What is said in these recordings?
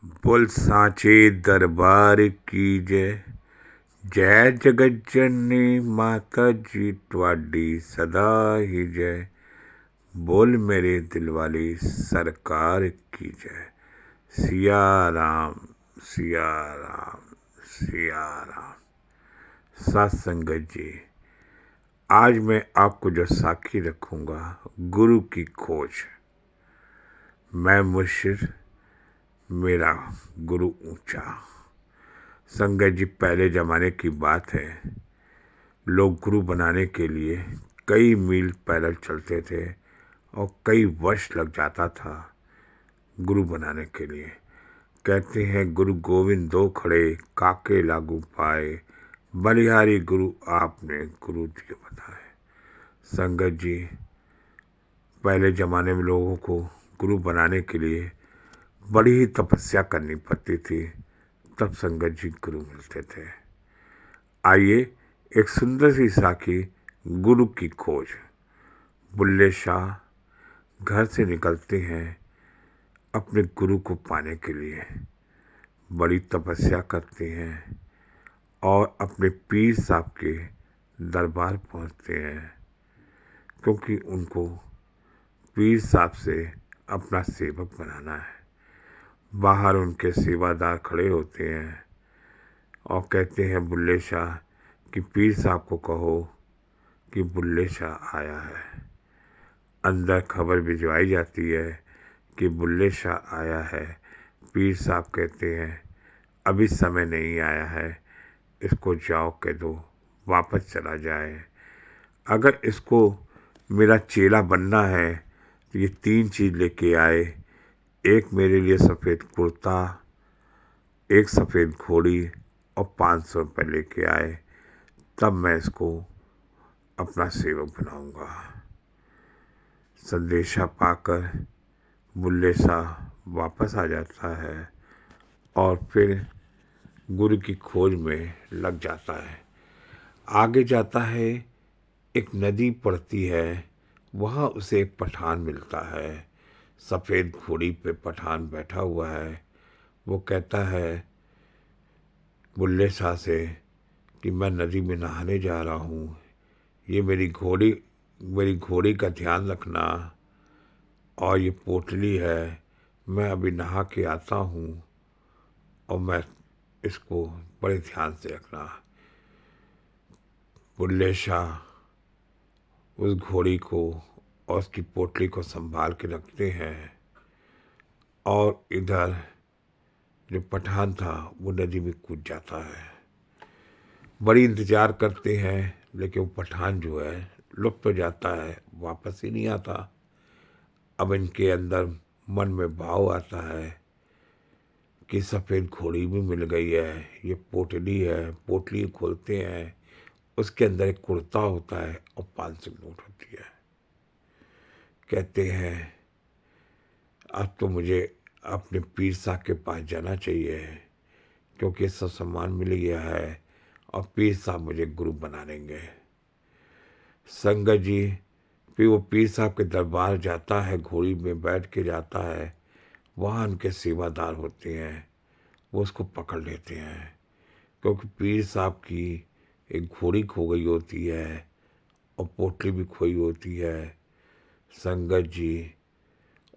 बोल सांचे दरबार की जय। जय जगत जननी माता जी ਤੁਹਾਡੀ सदा ही जय। बोल मेरे दिल वाली सरकार की जय। सिया राम सिया राम सिया राम। सात संगत जी, आज मैं आपको जो साखी रखूंगा, गुरु की खोज। मैं मुर्शिद, मेरा गुरु ऊंचा। संगत जी, पहले जमाने की बात है, लोग गुरु बनाने के लिए कई मील पैदल चलते थे और कई वर्ष लग जाता था गुरु बनाने के लिए। कहते हैं गुरु गोविंद दो खड़े, काके लागू पाए, बलिहारी गुरु आपने गुरु दिए बताए। संगत जी, पहले ज़माने में लोगों को गुरु बनाने के लिए बड़ी ही तपस्या करनी पड़ती थी, तब संगत जी गुरु मिलते थे। आइए एक सुंदर सी साखी, गुरु की खोज। बुल्ले शाह घर से निकलते हैं अपने गुरु को पाने के लिए। बड़ी तपस्या करते हैं और अपने पीर साहब के दरबार पहुंचते हैं, क्योंकि उनको पीर साहब से अपना सेवक बनाना है। बाहर उनके सेवादार खड़े होते हैं और कहते हैं बुल्ले शाह कि पीर साहब को कहो कि बुल्ले शाह आया है। अंदर खबर भिजवाई जाती है कि बुल्ले शाह आया है। पीर साहब कहते हैं अभी समय नहीं आया है, इसको जाओ कह दो वापस चला जाए। अगर इसको मेरा चेला बनना है तो ये 3 चीज़ लेके आए। एक मेरे लिए सफ़ेद कुर्ता, एक सफ़ेद घोड़ी और 500 रुपये लेके आए, तब मैं इसको अपना सेवक बनाऊंगा। संदेशा पाकर बुल्ले शाह वापस आ जाता है और फिर गुरु की खोज में लग जाता है। आगे जाता है, एक नदी पड़ती है, वहाँ उसे एक पठान मिलता है। सफ़ेद घोड़ी पे पठान बैठा हुआ है। वो कहता है बुल्ले शाह से कि मैं नदी में नहाने जा रहा हूँ, ये मेरी घोड़ी का ध्यान रखना, और ये पोटली है, मैं अभी नहा के आता हूँ और मैं इसको बड़े ध्यान से रखना। बुल्ले शाह उस घोड़ी को और उसकी पोटली को संभाल के रखते हैं और इधर जो पठान था वो नदी में कूद जाता है। बड़ी इंतज़ार करते हैं, लेकिन वो पठान जो है लुप्त हो जाता है, वापस ही नहीं आता। अब इनके अंदर मन में भाव आता है कि सफ़ेद घोड़ी भी मिल गई है, ये पोटली है। पोटली खोलते हैं, उसके अंदर एक कुर्ता होता है और 500 नोट होती है। कहते हैं अब तो मुझे अपने पीर साहब के पास जाना चाहिए, क्योंकि सब सामान मिल गया है और पीर साहब मुझे गुरु बना देंगे। संगत जी, फिर वो पीर साहब के दरबार जाता है, घोड़ी में बैठ के जाता है। वहाँ उनके सेवादार होते हैं, वो उसको पकड़ लेते हैं, क्योंकि पीर साहब की एक घोड़ी खो गई होती है और पोटली भी खोई होती है। संगत जी,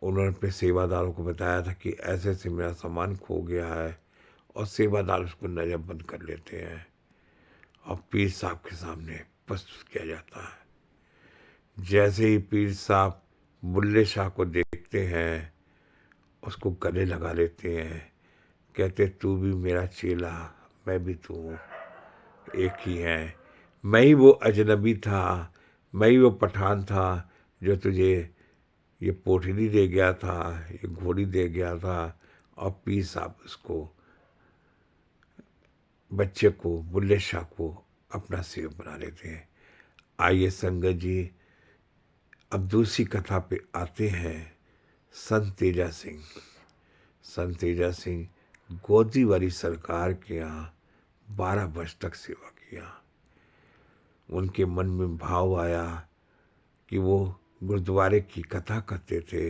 उन्होंने अपने सेवादारों को बताया था कि ऐसे ऐसे मेरा सामान खो गया है, और सेवादार उसको नज़रबंद कर लेते हैं और पीर साहब के सामने प्रस्तुत किया जाता है। जैसे ही पीर साहब बुल्ले शाह को देखते हैं, उसको गले लगा लेते हैं। कहते तू भी मेरा चेला, मैं भी तू एक ही हैं। मैं ही वो अजनबी था, मैं ही वो पठान था जो तुझे ये पोटली दे गया था, ये घोड़ी दे गया था। और पीर साहब उसको, बच्चे को, बुल्ले शाह को अपना सेवक बना लेते हैं। आइए संगत जी, अब दूसरी कथा पे आते हैं। संत तेजा सिंह। संत तेजा सिंह गोदीवारी सरकार के यहाँ 12 वर्ष तक सेवा किया। उनके मन में भाव आया कि वो गुरुद्वारे की कथा करते थे।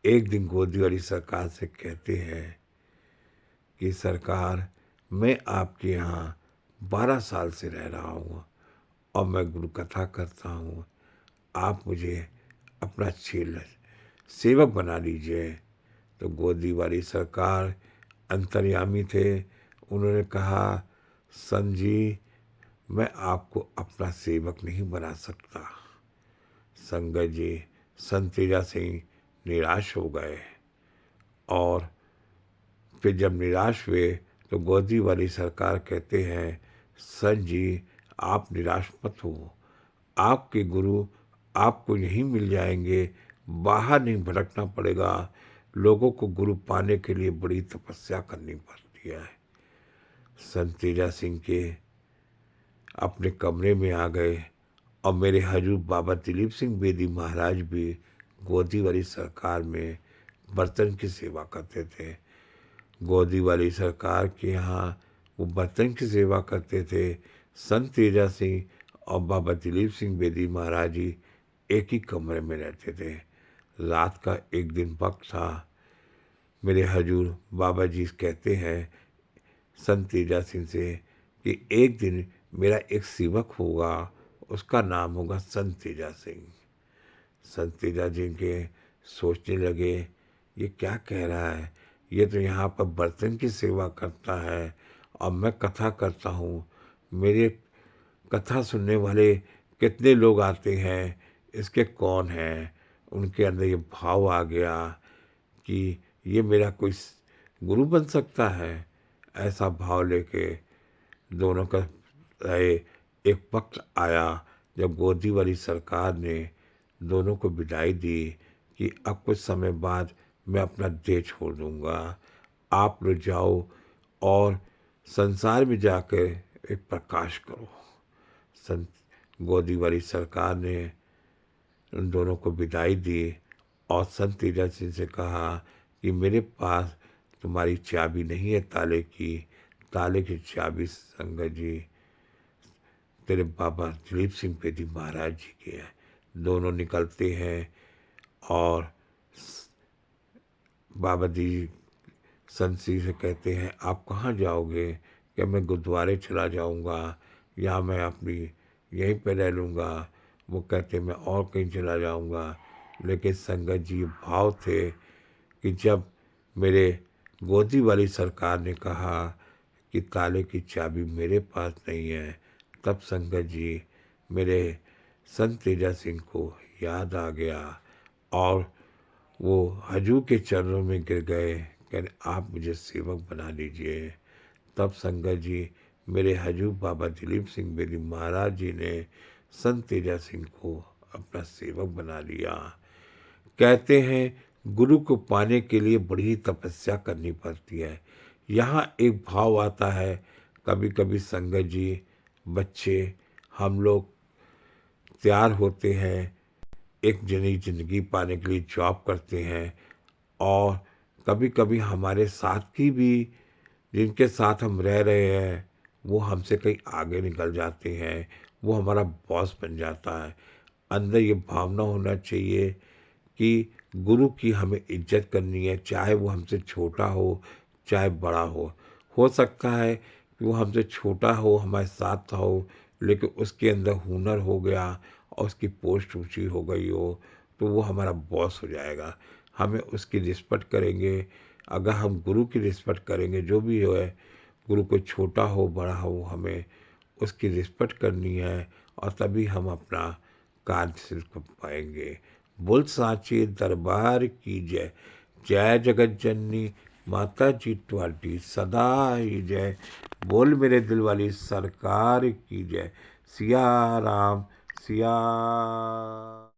एक दिन गोदीवारी सरकार से कहते हैं कि सरकार, मैं आपके यहाँ 12 साल से रह रहा हूँ और मैं गुरु कथा करता हूँ, आप मुझे अपना सेवक बना लीजिए। तो गोदी वाली सरकार अंतर्यामी थे, उन्होंने कहा, संत जी, मैं आपको अपना सेवक नहीं बना सकता। संगत जी, संत तेजा सिंह निराश हो गए और फिर जब निराश हुए तो गोदी वाली सरकार कहते हैं, संत जी, आप निराश मत हो, आपके गुरु आपको यहीं मिल जाएंगे, बाहर नहीं भटकना पड़ेगा। लोगों को गुरु पाने के लिए बड़ी तपस्या करनी पड़ती है। संत तेजा सिंह के अपने कमरे में आ गए और मेरे हजूर बाबा दिलीप सिंह बेदी महाराज भी गोदी वाली सरकार में बर्तन की सेवा करते थे। गोदी वाली सरकार के यहाँ वो बर्तन की सेवा करते थे। संत तेजा सिंह और बाबा दिलीप सिंह बेदी महाराज जी एक ही कमरे में रहते थे। रात का एक दिन वक्त था। मेरे हजूर बाबा जी कहते हैं संत तेजा सिंह से कि एक दिन मेरा एक सेवक होगा, उसका नाम होगा संत तेजा सिंह। संत तेजा जी के सोचने लगे, ये क्या कह रहा है, ये तो यहाँ पर बर्तन की सेवा करता है और मैं कथा करता हूँ। मेरे कथा सुनने वाले कितने लोग आते हैं, इसके कौन हैं। उनके अंदर ये भाव आ गया कि ये मेरा कोई गुरु बन सकता है। ऐसा भाव लेके दोनों का रहे। एक वक्त आया जब गोदी वाली सरकार ने दोनों को विदाई दी कि अब कुछ समय बाद मैं अपना देह छोड़ दूंगा, आप लोग जाओ और संसार में जाकर एक प्रकाश करो। संत गोदी वाली सरकार ने उन दोनों को विदाई दी और संत तेजा सिंह से कहा कि मेरे पास तुम्हारी चाबी नहीं है ताले की, ताले की चाबी संगत जी तेरे बाबा दिलीप सिंह बेदी महाराज जी की है। दोनों निकलते हैं और बाबा जी संत सिंह से कहते हैं, आप कहाँ जाओगे? क्या मैं गुरुद्वारे चला जाऊंगा या मैं अपनी यहीं पे रह लूँगा? वो कहते मैं और कहीं चला जाऊंगा। लेकिन संगत जी भाव थे कि जब मेरे गोदी वाली सरकार ने कहा कि ताले की चाबी मेरे पास नहीं है, तब संगत जी मेरे संत तेजा सिंह को याद आ गया और वो हजूर के चरणों में गिर गए, कहने आप मुझे सेवक बना लीजिए। तब संगत जी मेरे हजूर बाबा दिलीप सिंह बेदी महाराज जी ने संत तेजा सिंह को अपना सेवक बना लिया। कहते हैं गुरु को पाने के लिए बड़ी ही तपस्या करनी पड़ती है। यहाँ एक भाव आता है, कभी कभी संगत जी, बच्चे, हम लोग तैयार होते हैं, एक नई जिंदगी पाने के लिए जॉब करते हैं और कभी कभी हमारे साथ की भी जिनके साथ हम रह रहे हैं वो हमसे कहीं आगे निकल जाते हैं, वो हमारा बॉस बन जाता है। अंदर ये भावना होना चाहिए कि गुरु की हमें इज्जत करनी है, चाहे वो हमसे छोटा हो चाहे बड़ा हो सकता है कि वो हमसे छोटा हो, हमारे साथ हो, लेकिन उसके अंदर हुनर हो गया और उसकी पोस्ट ऊंची हो गई हो तो वो हमारा बॉस हो जाएगा। हमें उसकी रिस्पेक्ट करेंगे। अगर हम गुरु की रिस्पेक्ट करेंगे, जो भी है, गुरु को छोटा हो बड़ा हो, हमें उसकी रिस्पेक्ट करनी है और तभी हम अपना कार्य सिद्ध कर पाएंगे। बोल साचे दरबार की जय। जय जगत जननी माता जी ਤੁਹਾਡੀ सदा ही जय। बोल मेरे दिल वाली सरकार की जय। सिया राम सिया